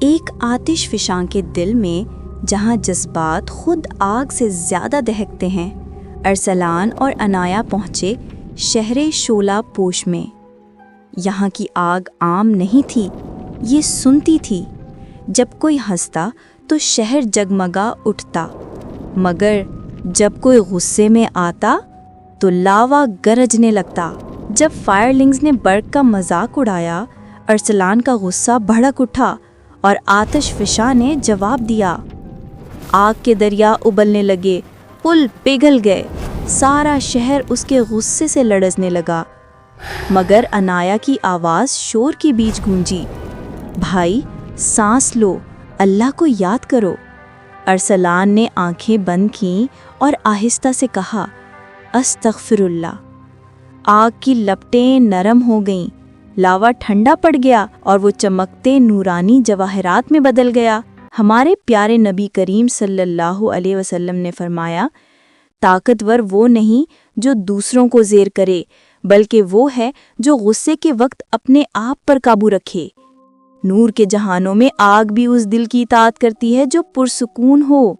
ایک آتش فشاں کے دل میں جہاں جذبات خود آگ سے زیادہ دہکتے ہیں، ارسلان اور عنایا پہنچے شہر شولا پوش میں۔ یہاں کی آگ عام نہیں تھی، یہ سنتی تھی۔ جب کوئی ہنستا تو شہر جگمگا اٹھتا، مگر جب کوئی غصے میں آتا تو لاوا گرجنے لگتا۔ جب فائرلنگز نے برق کا مذاق اڑایا، ارسلان کا غصہ بھڑک اٹھا اور آتش فشاں نے جواب دیا۔ آگ کے دریا ابلنے لگے، پل پگھل گئے، سارا شہر اس کے غصے سے لڑزنے لگا۔ مگر عنایا کی آواز شور کے بیچ گونجی، بھائی سانس لو، اللہ کو یاد کرو۔ ارسلان نے آنکھیں بند کیں اور آہستہ سے کہا، استغفر اللہ۔ آگ کی لپٹیں نرم ہو گئیں، لاوا ٹھنڈا پڑ گیا اور وہ چمکتے نورانی جواہرات میں بدل گیا۔ ہمارے پیارے نبی کریم صلی اللہ علیہ وسلم نے فرمایا، طاقتور وہ نہیں جو دوسروں کو زیر کرے، بلکہ وہ ہے جو غصے کے وقت اپنے آپ پر قابو رکھے۔ نور کے جہانوں میں آگ بھی اس دل کی اطاعت کرتی ہے جو پرسکون ہو۔